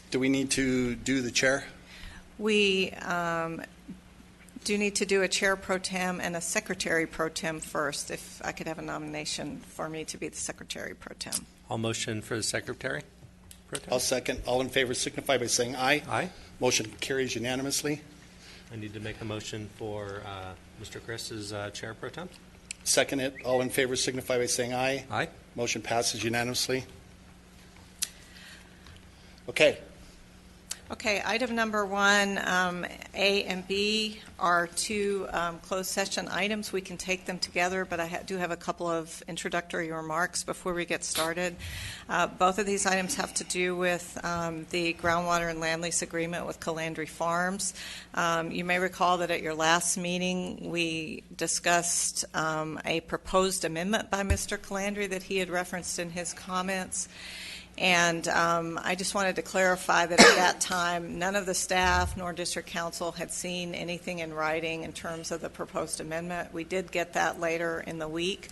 Do we need to do the chair? We do need to do a chair pro tem and a secretary pro tem first, if I could have a nomination for me to be the secretary pro tem. I'll motion for the secretary pro tem. I'll second. All in favor signify by saying aye. Aye. Motion carries unanimously. I need to make a motion for Mr. Chris as chair pro tem. Second it. All in favor signify by saying aye. Aye. Motion passes unanimously. Okay. Okay, item number 1, A and B are two closed session items. We can take them together, but I do have a couple of introductory remarks before we get started. Both of these items have to do with the groundwater and land lease agreement with Calandry Farms. You may recall that at your last meeting we discussed a proposed amendment by Mr. Calandry that he had referenced in his comments. And I just wanted to clarify that at that time, none of the staff nor district council had seen anything in writing in terms of the proposed amendment. We did get that later in the week.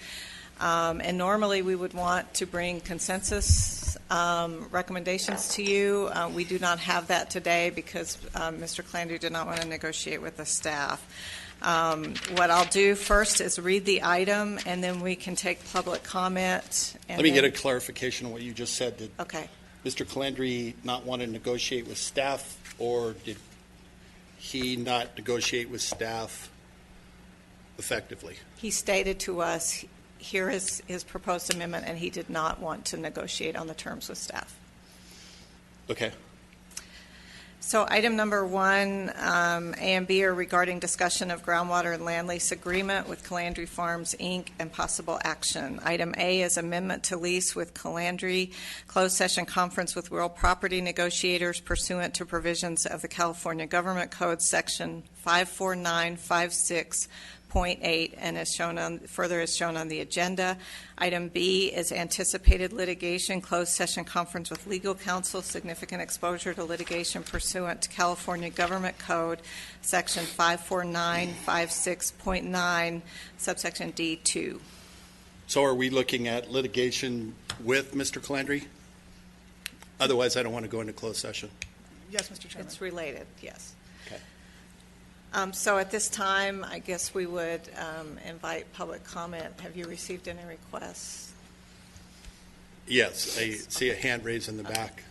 And normally we would want to bring consensus recommendations to you. We do not have that today because Mr. Calandry did not want to negotiate with the staff. What I'll do first is read the item, and then we can take public comment. Let me get a clarification on what you just said. Did Okay. Mr. Calandry not want to negotiate with staff, or did he not negotiate with staff effectively? He stated to us, here is his proposed amendment, and he did not want to negotiate on the terms with staff. Okay. So item number 1, A and B are regarding discussion of groundwater and land lease agreement with Calandry Farms, Inc. and possible action. Item A is amendment to lease with Calandry, closed session conference with real property negotiators pursuant to provisions of the California Government Code section 54956.8 and as shown on the agenda. Item B is anticipated litigation, closed session conference with legal counsel, significant exposure to litigation pursuant to California Government Code section 54956.9 subsection D2. So are we looking at litigation with Mr. Calandry? Otherwise, I don't want to go into closed session. Yes, Mr. Chairman. It's related, yes. Okay. So at this time, I guess we would invite public comment. Have you received any requests? Yes, I see a hand raised in the back.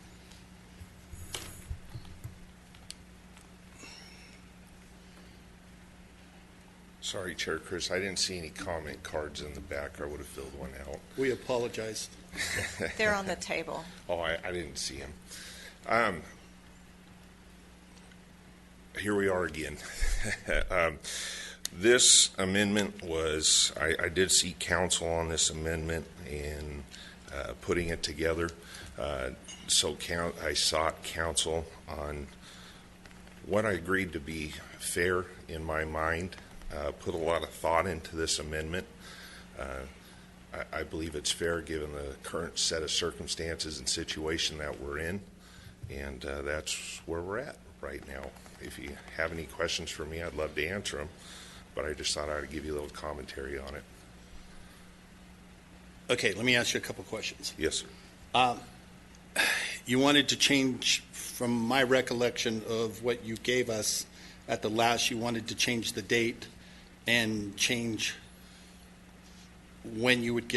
Sorry, Chair Chris, I didn't see any comment cards in the back. I would have filled one out. We apologize. They're on the table. Oh, I didn't see them. Here we are again. This amendment was, I did seek counsel on this amendment and putting it together. So I sought counsel on what I agreed to be fair in my mind. Put a lot of thought into this amendment. I believe it's fair given the current set of circumstances and situation that we're in, and that's where we're at right now. If you have any questions for me, I'd love to answer them, but I just thought I'd give you a little commentary on it. Okay, let me ask you a couple questions. Yes, sir. You wanted to change, from my recollection of what you gave us at the last, you wanted to change the date and change when you would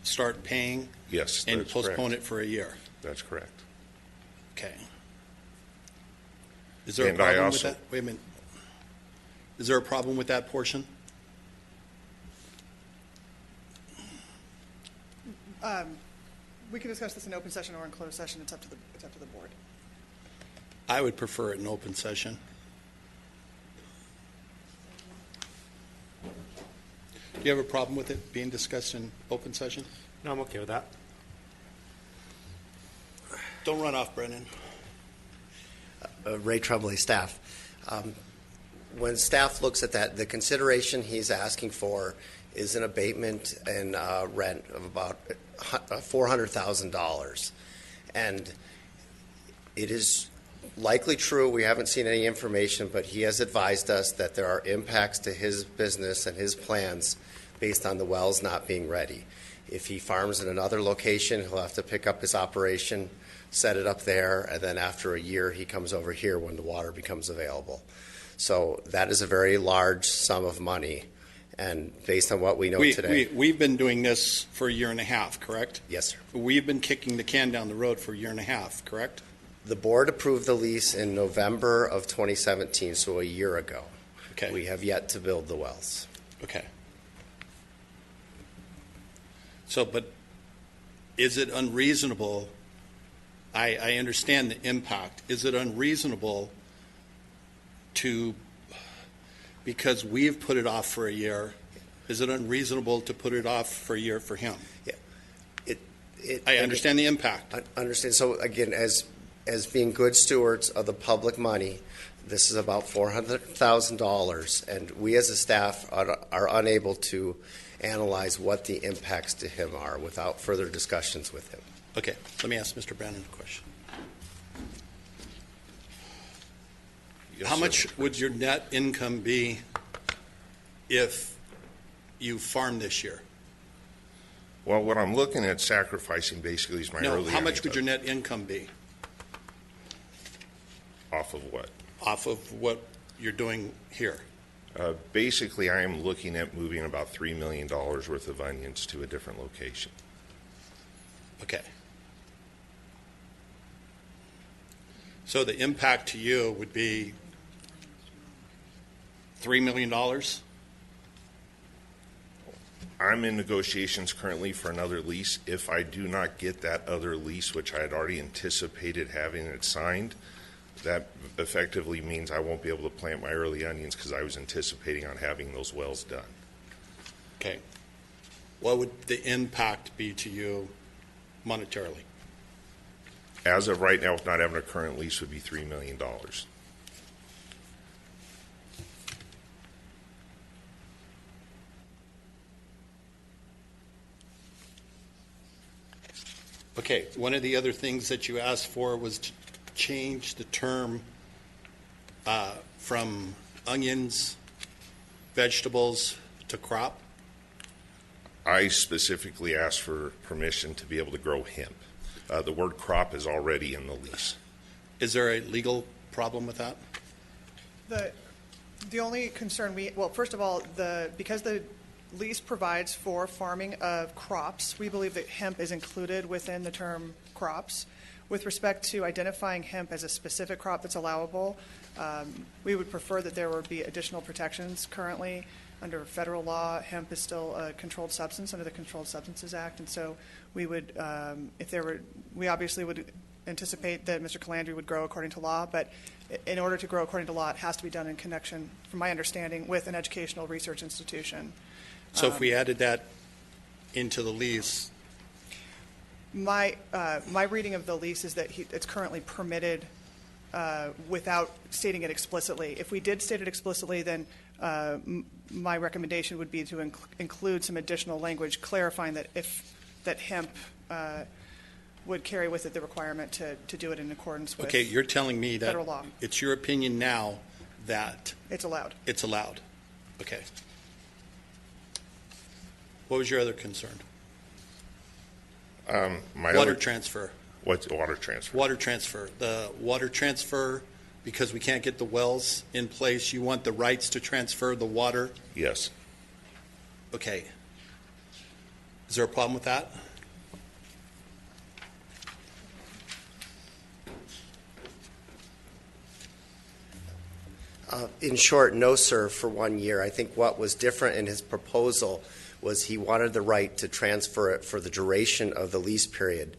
start paying? Yes, and that's postpone correct. it for a year? That's correct. Okay. Is there a And problem I with also- that? Wait a minute. Is there a problem with that portion? We can discuss this in open session or in closed session. It's up to the board. I would prefer it in open session. Do you have a problem with it being discussed in open session? No, I'm okay with that. Don't run off, Brennan. Ray Tremblay, staff. When staff looks at that, the consideration he's asking for is an abatement and rent of about $400,000. And it is likely true, we haven't seen any information, but he has advised us that there are impacts to his business and his plans based on the wells not being ready. If he farms in another location, he'll have to pick up his operation set it up there, and then after a year, he comes over here when the water becomes available. So that is a very large sum of money, and based on what we know today. We've been doing this for a year and a half, correct? Yes, sir. We've been kicking the can down the road for a year and a half, correct? The board approved the lease in November of 2017, so a year ago. Okay. We have yet to build the wells. Okay. So, but is it unreasonable? I understand the impact. Is it unreasonable to, because we've put it off for a year, is it unreasonable to put it off for a year for him? Yeah. I understand the impact. I understand. So again, as being good stewards of the public money, this is about $400,000, and we as a staff are unable to analyze what the impacts to him are without further discussions with him. Okay, let me ask Mr. Brandon a question. Yes, How sir. much would your net income be if you farmed this year? Well, what I'm looking at sacrificing basically is my No, early how much earnings would your net income be off of what? off of what you're doing here? Basically, I am looking at moving about $3 million worth of onions to a different location. Okay. So the impact to you would be $3 million? I'm in negotiations currently for another lease. If I do not get that other lease, which I had already anticipated having it signed, that effectively means I won't be able to plant my early onions because I was anticipating on having those wells done. Okay. What would the impact be to you monetarily? As of right now, with not having a current lease, would be $3 million. Okay, one of the other things that you asked for was to change the term from onions, vegetables, to crop. I specifically asked for permission to be able to grow hemp. The word crop is already in the lease. Is there a legal problem with that? The only concern well, first of all, because the lease provides for farming of crops, we believe that hemp is included within the term crops. With respect to identifying hemp as a specific crop that's allowable, we would prefer that there would be additional protections. Currently, under federal law, hemp is still a controlled substance under the Controlled Substances Act, and so we would, we obviously would anticipate that Mr. Calandri would grow according to law, but in order to grow according to law, it has to be done in connection, from my understanding, with an educational research institution. So if we added that into the lease, My reading of the lease is that it's currently permitted without stating it explicitly. If we did state it explicitly, then my recommendation would be to include some additional language clarifying that hemp would carry with it the requirement to do it in accordance with okay, you're telling me that federal law. it's your opinion now that It's allowed. it's allowed. Okay. What was your other concern? My Water other, transfer. what's water transfer? Water transfer. The water transfer, because we can't get the wells in place, you want the rights to transfer the water? Yes. Okay. Is there a problem with that? In short, no, sir, for 1 year. I think what was different in his proposal was he wanted the right to transfer it for the duration of the lease period.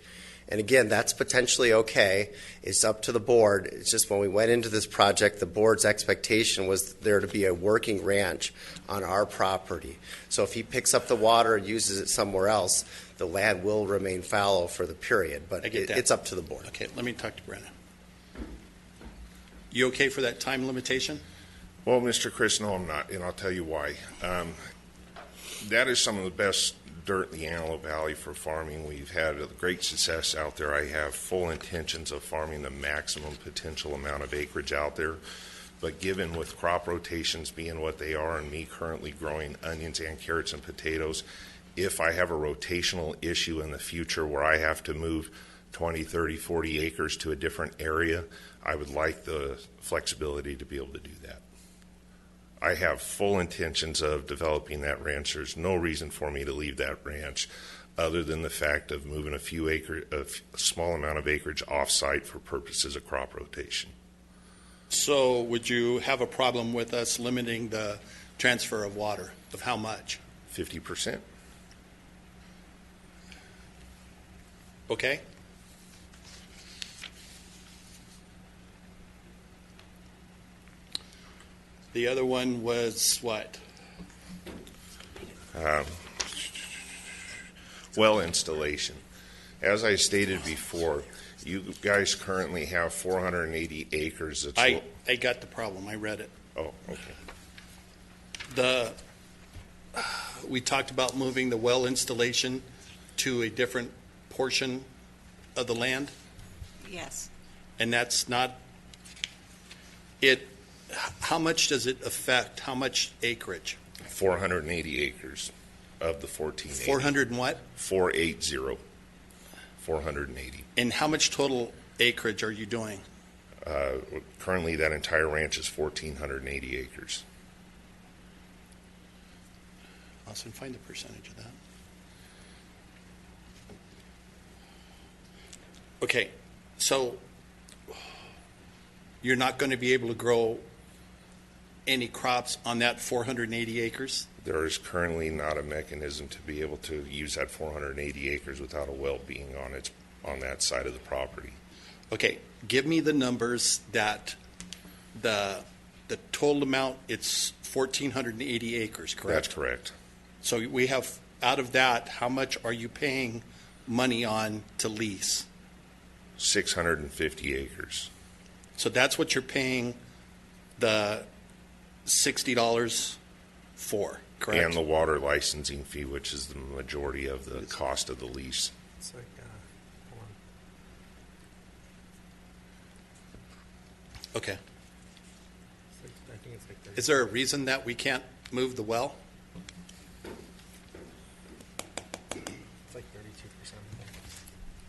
And again, that's potentially okay. It's up to the board. It's just when we went into this project, the board's expectation was there to be a working ranch on our property. So if he picks up the water and uses it somewhere else, the land will remain fallow for the period. But I get that. it's up to the board. Okay, let me talk to Brenna. You okay for that time limitation? Well, Mr. Chris, no, I'm not, and I'll tell you why. That is some of the best dirt in the Antelope Valley for farming. We've had a great success out there. I have full intentions of farming the maximum potential amount of acreage out there. But given with crop rotations being what they are and me currently growing onions and carrots and potatoes, if I have a rotational issue in the future where I have to move 20, 30, 40 acres to a different area, I would like the flexibility to be able to do that. I have full intentions of developing that ranch. There's no reason for me to leave that ranch other than the fact of moving a small amount of acreage off-site for purposes of crop rotation. So would you have a problem with us limiting the transfer of water? Of how much? 50%. Okay? The other one was what? Well installation. As I stated before, you guys currently have 480 acres. I got the problem. I read it. Oh, okay. We talked about moving the well installation to a different portion of the land, Yes. and that's not it. How much does it affect? How much acreage? 480 acres of the 1480. 400 and what? 480. 480. And how much total acreage are you doing? Currently, that entire ranch is 1,480 acres. Austin, find the percentage of that. Okay, so you're not going to be able to grow any crops on that 480 acres? There is currently not a mechanism to be able to use that 480 acres without a well being on that side of the property. Okay, give me the numbers that the total amount, it's 1,480 acres, correct? That's correct. So we have, out of that, how much are you paying money on to lease? 650 acres. So that's what you're paying the $60 for, correct? And the water licensing fee, which is the majority of the cost of the lease. It's like, hold on. Okay. I think it's like 30. Is there a reason that we can't move the well? It's like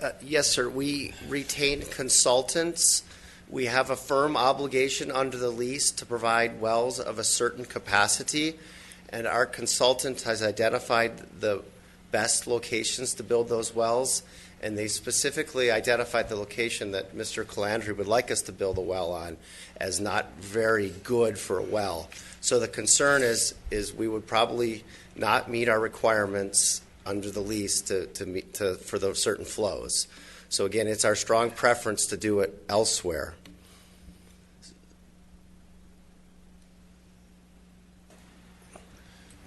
32%. Yes, sir. We retain consultants. We have a firm obligation under the lease to provide wells of a certain capacity, and our consultant has identified the best locations to build those wells, and they specifically identified the location that Mr. Calandry would like us to build a well on as not very good for a well. So the concern is we would probably not meet our requirements under the lease for those certain flows. So again, it's our strong preference to do it elsewhere.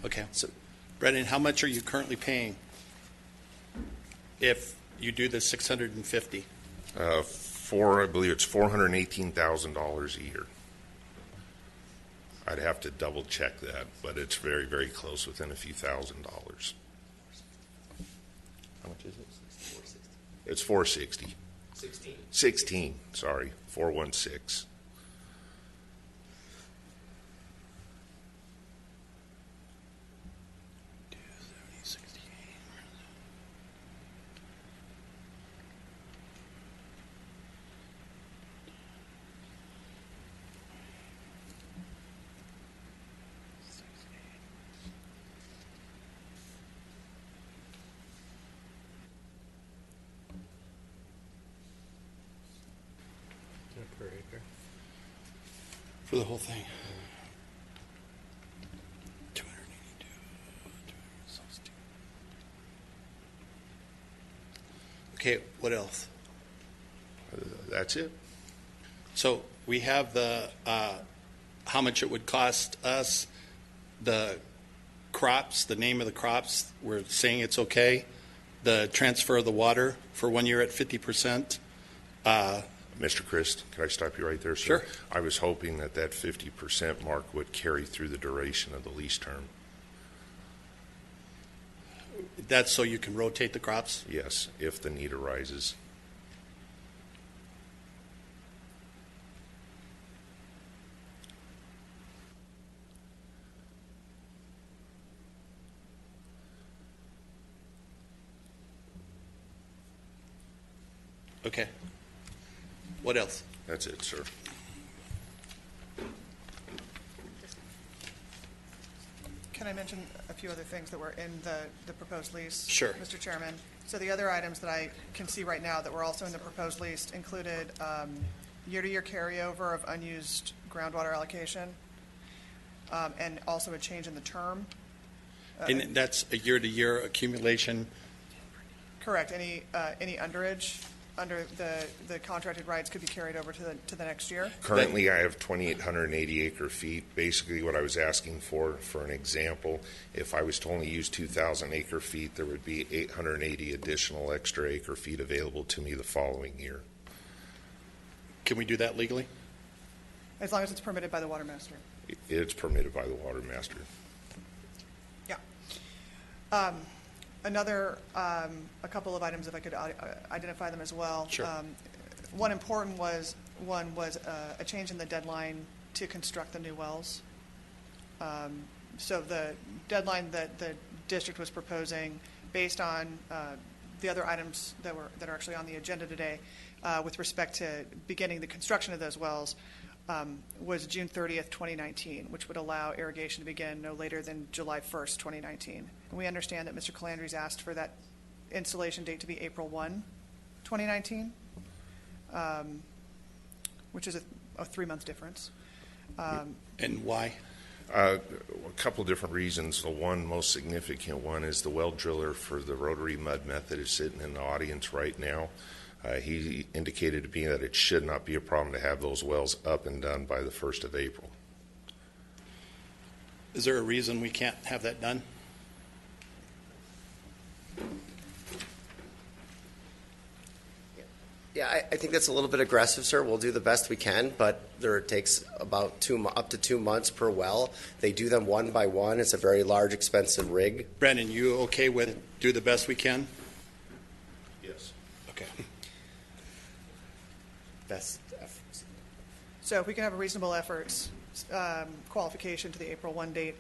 Okay. So- Brendan, how much are you currently paying if you do the 650? I believe it's $418,000 a year. I'd have to double check that, but it's very, very close, within a few $1,000s. How much is it? It's 460. 16, sorry, 416. Yeah, per acre. For the whole thing? 282, 260. Okay, what else? That's it. So we have the, how much it would cost us, the crops, the name of the crops, we're saying it's okay. The transfer of the water for 1 year at 50%. Mr. Christ, can I stop you right there, sir? Sure. I was hoping that 50% mark would carry through the duration of the lease term. That's so you can rotate the crops? Yes, if the need arises. Okay. What else? That's it, sir. Can I mention a few other things that were in the proposed lease? Sure. Mr. Chairman. So the other items that I can see right now that were also in the proposed lease included year-to-year carryover of unused groundwater allocation, and also a change in the term. And that's a year-to-year accumulation. Correct. Any underage under the contracted rights could be carried over to the next year. Currently, I have 2,880 acre feet. Basically, what I was asking for an example, if I was to only use 2,000 acre feet, there would be 880 additional extra acre feet available to me the following year. Can we do that legally? As long as it's permitted by the water master. It's permitted by the water master. Yeah. A couple of items, if I could identify them as well. Sure. One important was a change in the deadline to construct the new wells. So the deadline that the district was proposing, based on the other items that are actually on the agenda today, with respect to beginning the construction of those wells, was June 30th, 2019, which would allow irrigation to begin no later than July 1st, 2019. And we understand that Mr. Calandri's asked for that installation date to be April 1, 2019, which is a 3-month difference. And why? A couple different reasons. The one most significant one is the well driller for the rotary mud method is sitting in the audience right now. He indicated to me that it should not be a problem to have those wells up and done by the 1st of April. Is there a reason we can't have that done? Yeah, I think that's a little bit aggressive, sir. We'll do the best we can, but it takes about up to 2 months per well. They do them one by one. It's a very large, expensive rig. Brandon, you okay with do the best we can? Yes. Okay. Best efforts. So if we can have a reasonable efforts qualification to the April 1 date,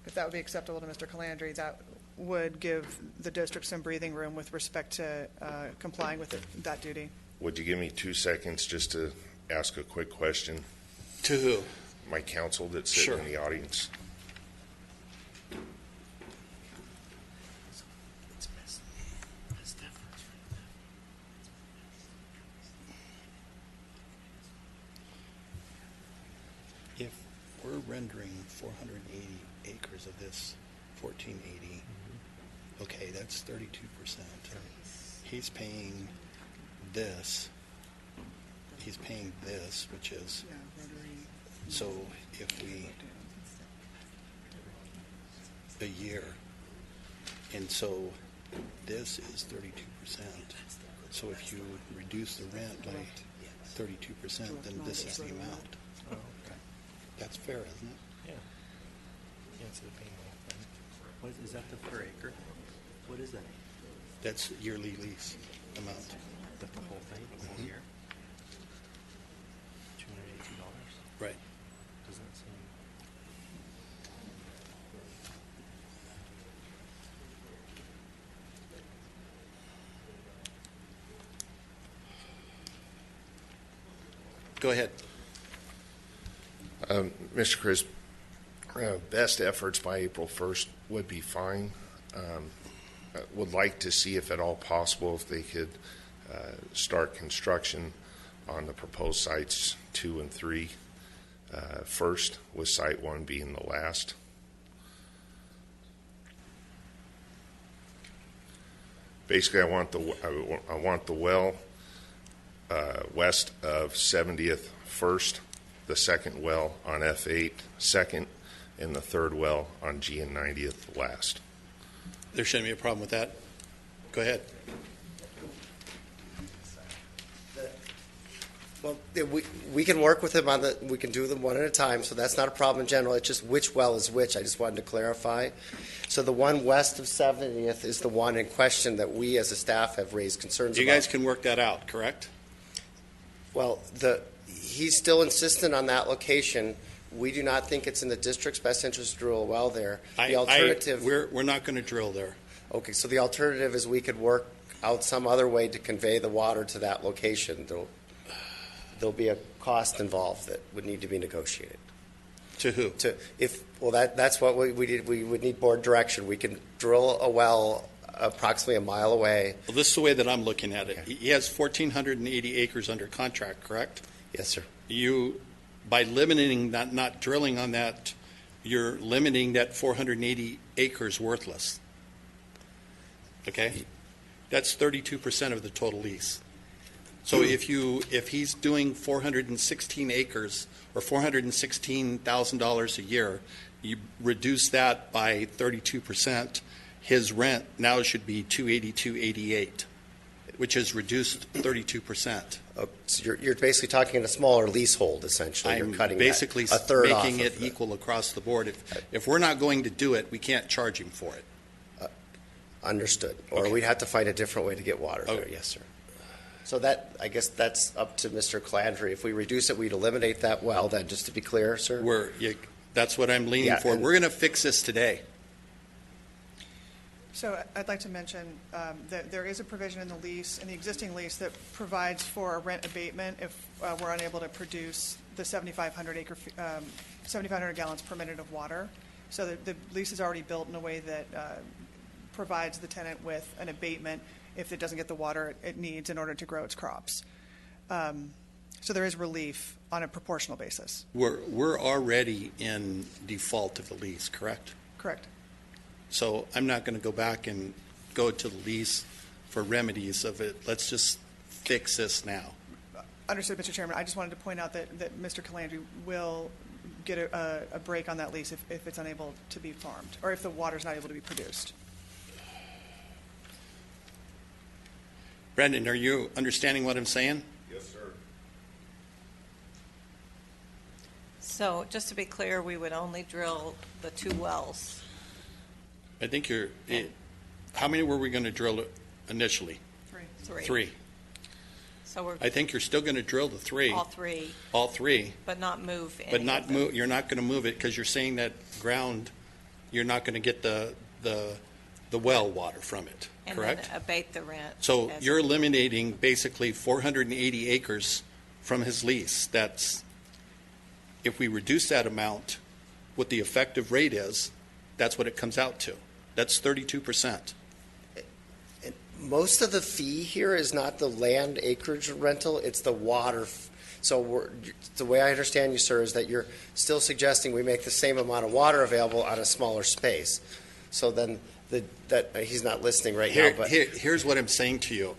if that would be acceptable to Mr. Calandri, that would give the district some breathing room with respect to complying with that duty. Would you give me 2 seconds just to ask a quick question? To who? My counsel that's sitting Sure. in the audience. If we're rendering 480 acres of this 1480, okay, that's 32%. He's paying this. He's paying this, which is, so if we, a year, and so this is 32%. So if you reduce the rent by 32%, then this is the amount. That's fair, isn't it? Yeah. Yeah, it's the payment. What is that the per acre? What is that? That's yearly lease amount. That the whole thing, the whole year? $218? Right. Doesn't seem. Go ahead. Mr. Chris, best efforts by April 1st would be fine. Would like to see, if at all possible, if they could start construction on the proposed sites 2 and 3 first, with site 1 being the last. Basically, I want the well west of 70th first, the second well on F8 second, and the third well on G and 90th last. There shouldn't be a problem with that. Go ahead. Well, we can work with him we can do them one at a time, so that's not a problem in general. It's just which well is which. I just wanted to clarify. So the one west of 70th is the one in question that we as a staff have raised concerns You about. guys can work that out, correct? Well, he's still insistent on that location. We do not think it's in the district's best interest to drill a well there. The alternative. We're not going to drill there. Okay, so the alternative is we could work out some other way to convey the water to that location, there'll be a cost involved that would need to be negotiated. To who? That's what we did. We would need board direction. We can drill a well approximately a mile away. Well, this is the way that I'm looking at it. He has 1,480 acres under contract, correct? Yes, sir. You, by limiting that, not drilling on that, you're limiting that 480 acres worthless. Okay? That's 32% of the total lease. So if he's doing 416 acres or $416,000 a year, you reduce that by 32%, his rent now should be $282.88, which is reduced 32%. So you're basically talking a smaller leasehold, essentially. You're I'm cutting basically a third off making of it equal across the board. If we're not going to do it, we can't charge him for it. Understood. Or Okay. we'd have to find a different way to get water there. Okay. Yes, sir. So I guess that's up to Mr. Calandry. If we reduce it, we'd eliminate that well, then, just to be clear, sir? That's what I'm leaning Yeah, for. and- We're going to fix this today. So I'd like to mention that there is a provision in the lease, in the existing lease, that provides for a rent abatement if we're unable to produce the 7,500 gallons per minute of water. So the lease is already built in a way that provides the tenant with an abatement if it doesn't get the water it needs in order to grow its crops. So there is relief on a proportional basis. We're already in default of the lease, correct? Correct. So I'm not going to go back and go to the lease for remedies of it. Let's just fix this now. Understood, Mr. Chairman. I just wanted to point out that Mr. Calandry will get a break on that lease if it's unable to be farmed, or if the water's not able to be produced. Brendan, are you understanding what I'm saying? Yes, sir. So just to be clear, we would only drill the 2 wells. I think how many were we going to drill initially? 3. 3. So we're I think you're still going to drill the 3. all 3, All 3. but not move any But not of them. move. You're not going to move it because you're saying that ground. You're not going to get the well water from it. And Correct. then abate the rent. So as you're a- eliminating basically 480 acres from his lease. That's if we reduce that amount, what the effective rate is, that's what it comes out to. That's 32%. Most of the fee here is not the land acreage rental, it's the water. So the way I understand you, sir, is that you're still suggesting we make the same amount of water available on a smaller space. So then he's not listening right now, but Here's what I'm saying to you.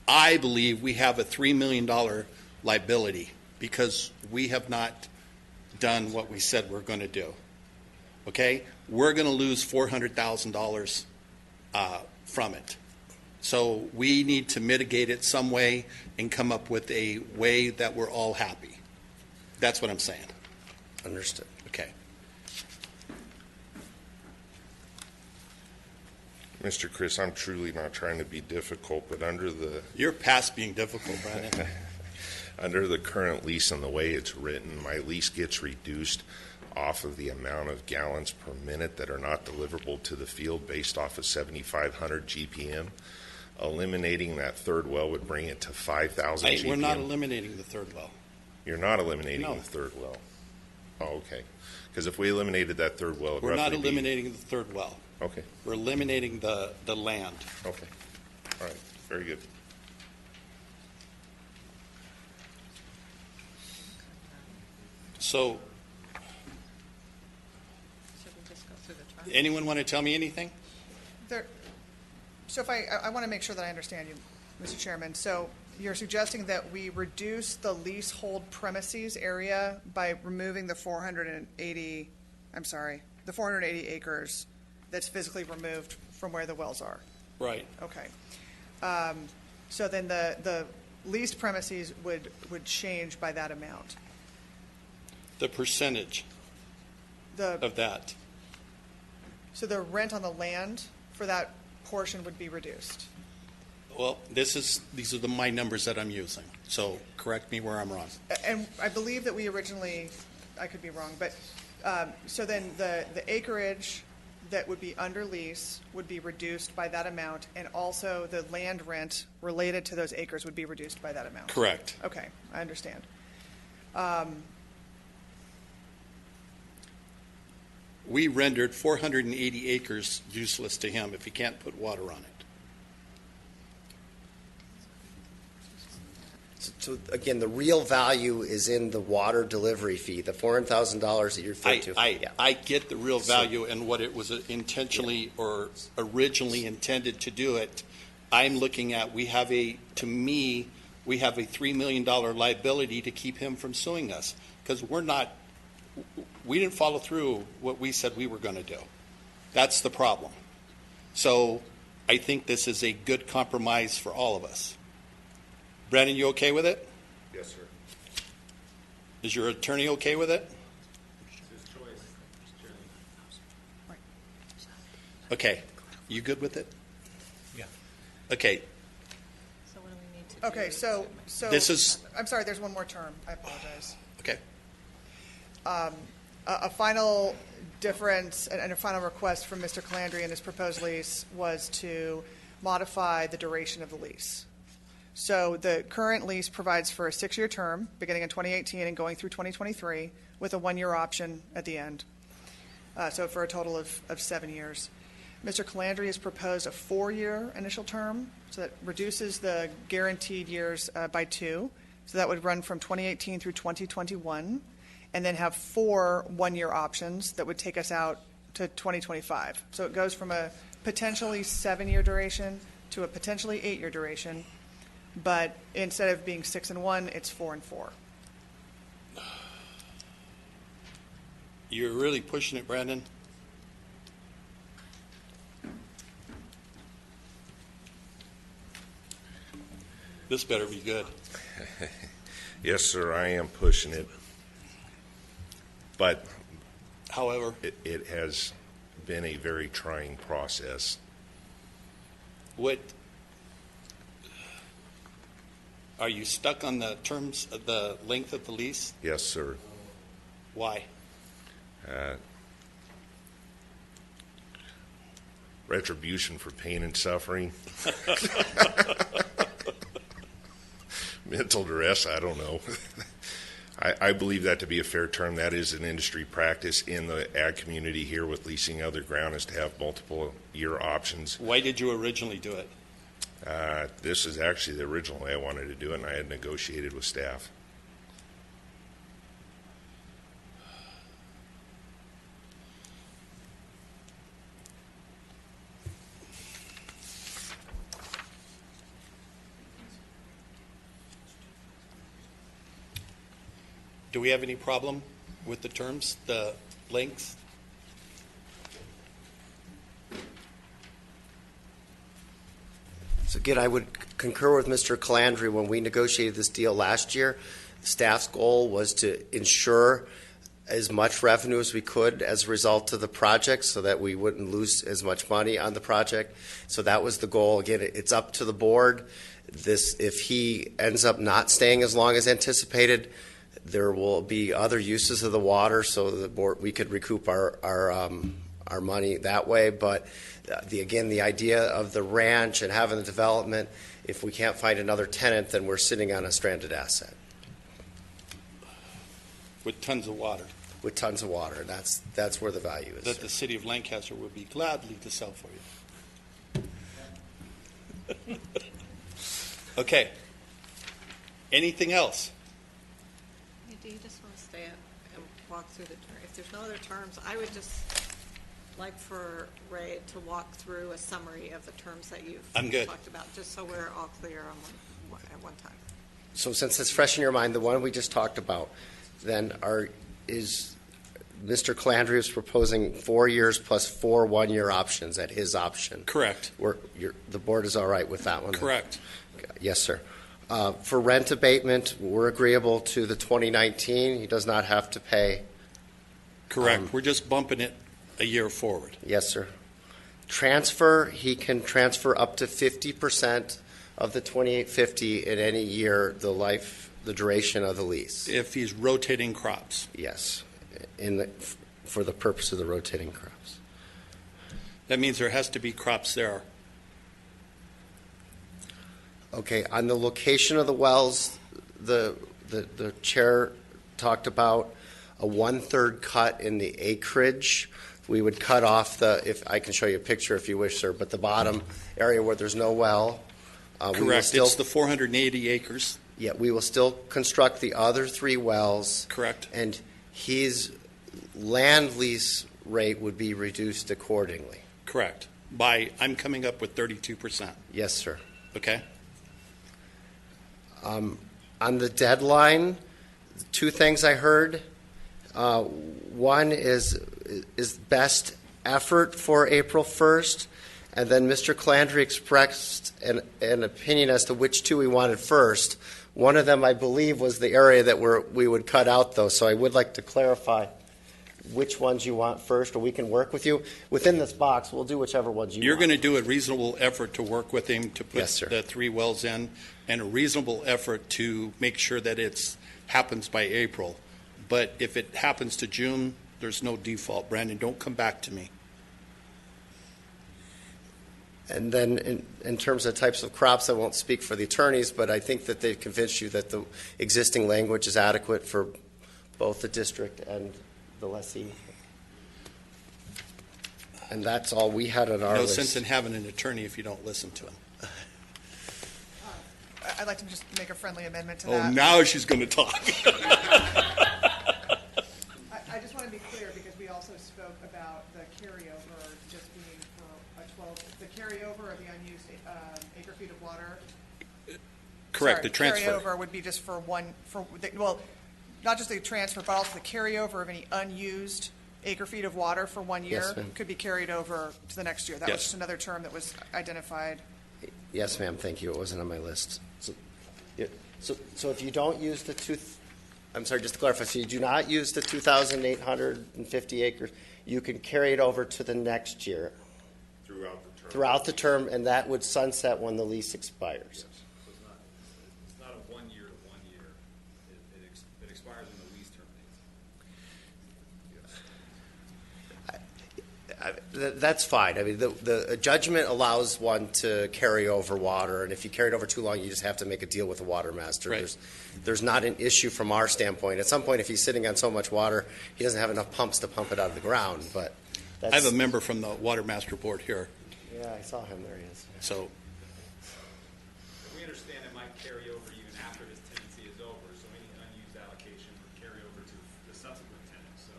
I believe we have a $3 million liability because we have not done what we said we're going to do. Okay? We're going to lose $400,000 from it. So we need to mitigate it some way and come up with a way that we're all happy. That's what I'm saying. understood. Okay. Mr. Chris, I'm truly not trying to be difficult, but You're past being difficult, Brandon. under the current lease and the way it's written, my lease gets reduced off of the amount of gallons per minute that are not deliverable to the field based off of 7,500 GPM. Eliminating that third well would bring it to 5,000 GPM. We're not eliminating the third well. You're not eliminating No. the third well. Oh, okay. Because if we eliminated that third well, it'd We're not roughly be- eliminating the third well. Okay, We're eliminating the land. okay. All right, very good. So, Should we just go through the trial? anyone want to tell me anything? So if I want to make sure that I understand you, Mr. Chairman. So you're suggesting that we reduce the leasehold premises area by removing the 480 acres that's physically removed from where the wells are. Right. Okay. So then the leased premises would change by that amount. The percentage of that. So the rent on the land for that portion would be reduced. Well, these are my numbers that I'm using. So correct me where I'm wrong. And I believe that we originally, I could be wrong, but so then the acreage that would be under lease would be reduced by that amount, and also the land rent related to those acres would be reduced by that amount. Correct. Okay, I understand. We rendered 480 acres useless to him if he can't put water on it. So again, the real value is in the water delivery fee, the $400,000 that you referred to. Yeah. I get the real value and what it was intentionally or originally intended to do it. I'm looking at, to me, we have a $3 million liability to keep him from suing us because we didn't follow through what we said we were going to do. That's the problem. So I think this is a good compromise for all of us. Brandon, you okay with it? Yes, sir. Is your attorney okay with it? Okay. You good with it? Yeah. Okay. So what do we need to do? Okay, so This is- I'm sorry, there's one more term. I apologize. Okay. A final difference and a final request from Mr. Calandri in his proposed lease was to modify the duration of the lease. So the current lease provides for a 6-year term, beginning in 2018 and going through 2023, with a 1-year option at the end. So for a total of 7 years. Mr. Calandri has proposed a 4-year initial term, so that reduces the guaranteed years by 2. So that would run from 2018 through 2021, and then have 4 1-year options that would take us out to 2025. So it goes from a potentially 7-year duration to a potentially 8-year duration, but instead of being 6 and 1, it's 4 and 4. You're really pushing it, Brandon. This better be good. Yes, sir, I am pushing it. But However, it has been a very trying process. what are you stuck on the terms of the length of the lease? Yes, sir. Why? Retribution for pain and suffering. Mental duress, I don't know. I believe that to be a fair term. That is an industry practice in the ag community here with leasing other ground, is to have multiple year options. Why did you originally do it? This is actually the original way I wanted to do it, and I had negotiated with staff. Do we have any problem with the terms, the lengths? So again, I would concur with Mr. Calandri. When we negotiated this deal last year, staff's goal was to ensure as much revenue as we could as a result of the project so that we wouldn't lose as much money on the project. So that was the goal. Again, it's up to the board. If he ends up not staying as long as anticipated, there will be other uses of the water, so the board, we could recoup our money that way. But the idea of the ranch and having the development, if we can't find another tenant, then we're sitting on a stranded asset With tons of water with tons of water. That's where the value is. that the city of Lancaster would be gladly to sell for you. Okay. Anything else? Do you just want to stay and walk through the term? If there's no other terms, I would just like for Ray to walk through a summary of the terms that you've I'm good. talked about, just so we're all clear on at one time. So since it's fresh in your mind, the one we just talked about, then is Mr. Calandri is proposing 4 years plus 4 1-year options at his option. Correct. The board is all right with that one? then? Correct. Yes, sir. For rent abatement, we're agreeable to the 2019. He does not have to pay. Correct. We're just bumping it a year forward. Yes, sir. Transfer, he can transfer up to 50% of the 2850 in any year, the duration of the lease. If he's rotating crops. Yes, for the purpose of the rotating crops. That means there has to be crops there. Okay, on the location of the wells, the chair talked about a 1/3 cut in the acreage. We would cut off if I can show you a picture if you wish, sir, but the bottom area where there's no well. We will Correct. still, It's the 480 acres. yeah, we will still construct the other 3 wells. Correct. And his land lease rate would be reduced accordingly. Correct. I'm coming up with 32%. Yes, sir. Okay? On the deadline, 2 things I heard. One is best effort for April 1st, and then Mr. Calandry expressed an opinion as to which 2 we wanted first. One of them, I believe, was the area that we would cut out, though, so I would like to clarify which ones you want first, or we can work with you. Within this box, we'll do whichever ones you You're want. going to do a reasonable effort to work with him to put Yes, sir. the 3 wells in, and a reasonable effort to make sure that it happens by April. But if it happens to June, there's no default. Brandon, don't come back to me. And then in terms of types of crops, I won't speak for the attorneys, but I think that they've convinced you that the existing language is adequate for both the district and the lessee. And that's all we had on our No list. sense in having an attorney if you don't listen to him. I'd like to just make a friendly amendment to Oh, that. now she's going to talk. I just want to be clear, because we also spoke about the carryover just being for a 12, the carryover of the unused acre feet of water. Correct, the Sorry, transfer. Carryover would be just for well, not just the transfer, but also the carryover of any unused acre feet of water for 1 year Yes, ma'am. could be carried over to the next year. That was Yes. just another term that was identified. Yes, ma'am, thank you. It wasn't on my list. So if you don't use I'm sorry, just to clarify, so you do not use the 2,850 acres, you can carry it over to the next year throughout the term, and that would sunset when the lease expires. So it's not a 1 year to 1 year. It expires when the lease terminates. That's fine. I mean, the judgment allows one to carry over water, and if you carry it over too long, you just have to make a deal with the water master. Right. There's not an issue from our standpoint. At some point, if he's sitting on so much water, he doesn't have enough pumps to pump it out of the ground, but that's... I have a member from the Water Master Board here, Yeah, I saw him. There he is. so We understand it might carry over even after this tenancy is over, so any unused allocation would carry over to the subsequent tenant. So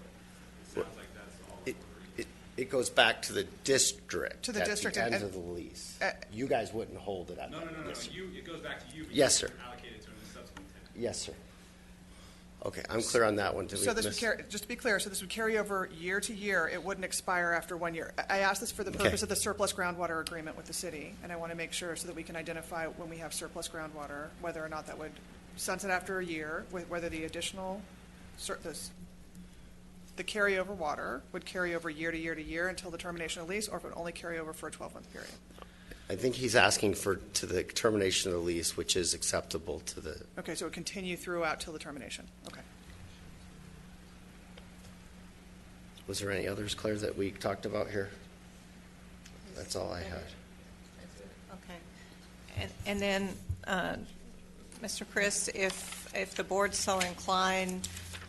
it sounds like that's all that we're It goes back to the district. To the district At and- the end of the lease. Uh, You guys wouldn't hold it at No, that. no. It goes back to you. but Yes, you sir. Allocate it to a subsequent tenant. Yes, sir. Okay, I'm clear on that one. So this would carry, just to be clear, so this would carry over year to year. It wouldn't expire after 1 year. I asked this for the purpose of the surplus groundwater agreement with the city, and I want to make sure so that we can identify when we have surplus groundwater, whether or not that would sunset after a year, whether the additional, the carryover water would carry over year to year to year until the termination of lease, or if it would only carry over for a 12-month period. I think he's asking to the termination of the lease, which is acceptable to the, Okay, so it would continue throughout till the termination. Okay. was there any others, Claire, that we talked about here? That's all I had. Okay. And then, Mr. Chris, if the board's so inclined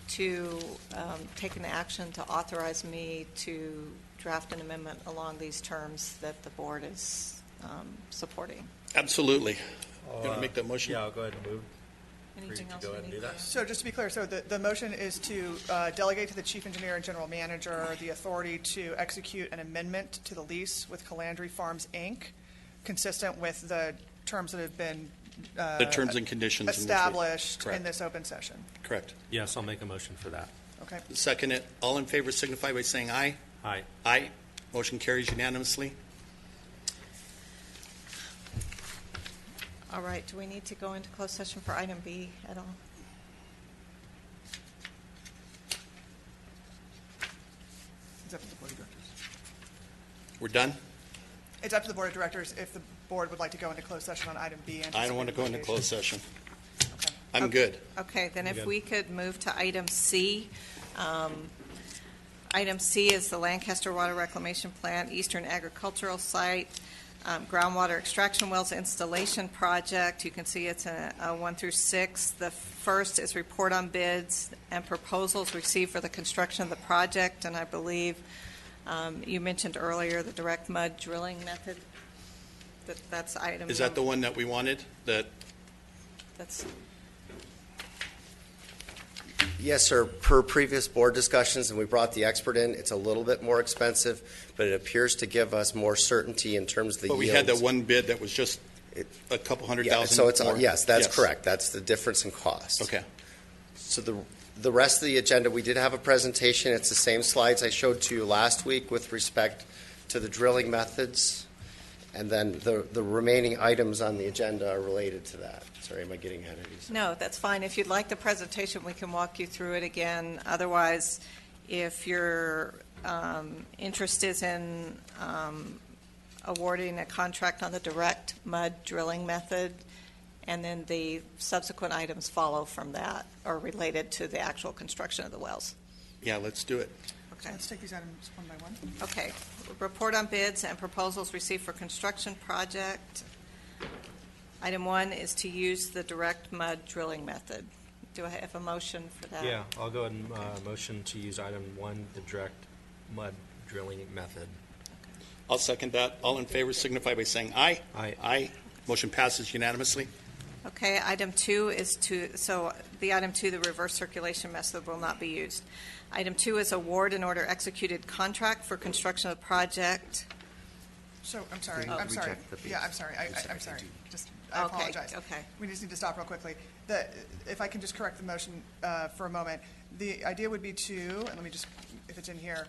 to take an action to authorize me to draft an amendment along these terms that the board is supporting. absolutely. You want to make that motion? Yeah, I'll go ahead and move. Anything to else go we ahead and need do that. to- So just to be clear, so the motion is to delegate to the chief engineer and general manager the authority to execute an amendment to the lease with Calandry Farms, Inc., consistent with the terms that have been The terms and conditions. in which we- established in Correct. this open session. Correct. Yes, I'll make a motion for that. Okay. Second it. All in favor signify by saying aye. Aye. Aye. Motion carries unanimously. All right, do we need to go into closed session for item B at all? It's up to the board of directors. We're done? It's up to the board of directors if the board would like to go into closed session on item B. I don't want to go into closed session. Okay. I'm good. Okay, then if Good. we could move to item C. Item C is the Lancaster Water Reclamation Plant, Eastern Agricultural Site, groundwater extraction wells installation project. You can see it's a 1 through 6. The first is report on bids and proposals received for the construction of the project, and I believe you mentioned earlier the direct mud drilling method. That's item. Is that the one that we wanted? That's Yes, sir. Per previous board discussions, and we brought the expert in, it's a little bit more expensive, but it appears to give us more certainty in terms of the But yields. we had that one bid that was just a couple hundred Yeah, thousand so it's, more. yes, that's correct. That's the difference in cost. Okay. So the rest of the agenda, we did have a presentation. It's the same slides I showed to you last week with respect to the drilling methods. And then the remaining items on the agenda are related to that. Sorry, am I getting ahead of you? No, that's fine. If you'd like the presentation, we can walk you through it again. Otherwise, if your interest is in awarding a contract on the direct mud drilling method, and then the subsequent items follow from that are related to the actual construction of the wells. Yeah, let's do it. Okay. Let's take these items one by one. Okay. Report on bids and proposals received for construction project. Item 1 is to use the direct mud drilling method. Do I have a motion for that? Yeah, I'll go ahead and motion to use item 1, the direct mud drilling method. I'll second that. All in favor signify by saying aye. Aye. Aye. Motion passes unanimously. Okay, item 2 is the item 2, the reverse circulation method will not be used. Item 2 is award and order executed contract for construction of the project. So, I'm sorry, Oh. I'm sorry. Reject the bids. Yeah, I'm sorry, I'm sorry. I Okay, apologize. okay. We just need to stop real quickly. If I can just correct the motion for a moment. The idea would be to, and let me just, if it's in here,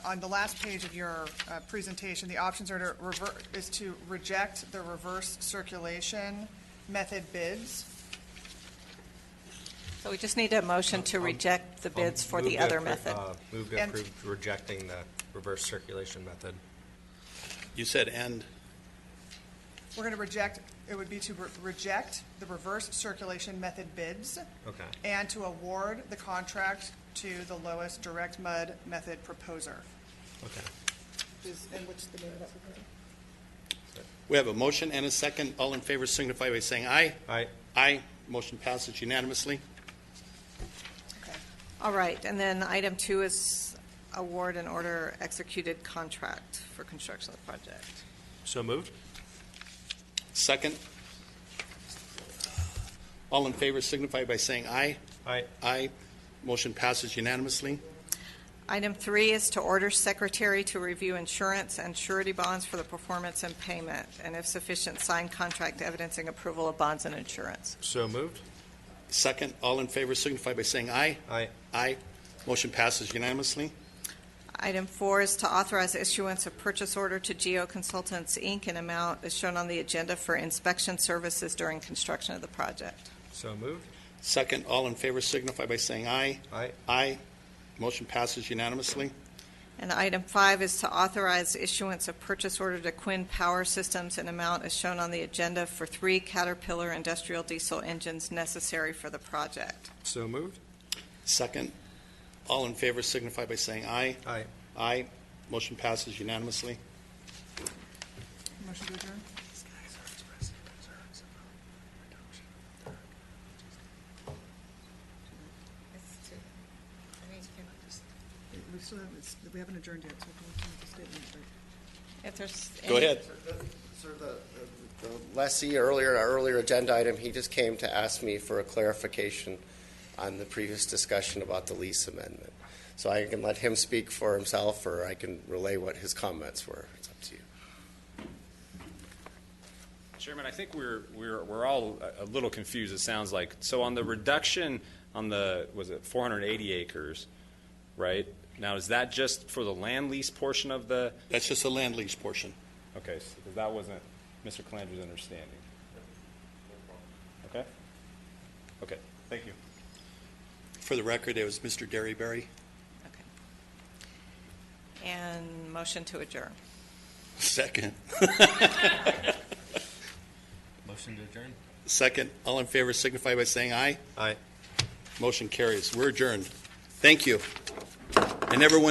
on the last page of your presentation, the options are to reject the reverse circulation method bids. So we just need a motion to reject the bids for the other method. Move to And- approve rejecting the reverse circulation method. You said and. We're going to reject, it would be to reject the reverse circulation method bids. Okay. And to award the contract to the lowest direct mud method proposer. Okay. And what's the name of that proposer? We have a motion and a second. All in favor signify by saying aye. Aye. Aye. Motion passes unanimously. Okay. All right, and then item 2 is award and order executed contract for construction of the project. So moved? Second. All in favor signify by saying aye. Aye. Aye. Motion passes unanimously. Item 3 is to order secretary to review insurance and surety bonds for the performance and payment, and if sufficient, sign contract evidencing approval of bonds and insurance. So moved? Second. All in favor signify by saying aye. Aye. Aye. Motion passes unanimously. Item 4 is to authorize issuance of purchase order to Geo Consultants, Inc. in amount as shown on the agenda for inspection services during construction of the project. So moved? Second. All in favor signify by saying aye. Aye. Aye. Motion passes unanimously. And item 5 is to authorize issuance of purchase order to Quinn Power Systems in amount as shown on the agenda for 3 Caterpillar industrial diesel engines necessary for the project. So moved? Second. All in favor signify by saying aye. Aye. Aye. Motion passes unanimously. Motion to adjourn? We haven't adjourned yet, so if you want to make a statement, but. If there's Go any- ahead. Sir, the lessee earlier, our earlier agenda item, he just came to ask me for a clarification on the previous discussion about the lease amendment. So I can let him speak for himself, or I can relay what his comments were. It's up to you. Chairman, I think we're all a little confused, it sounds like. So on the reduction on the, was it 480 acres, right? Now, is that just for the land lease portion of the, That's just the land lease portion. okay, because that wasn't Mr. Calandra's understanding. Okay? Okay, thank you. For the record, it was Mr. Derryberry. Okay. And motion to adjourn. Second. Motion to adjourn? Second. All in favor signify by saying aye. Aye. Motion carries. We're adjourned. Thank you. and everyone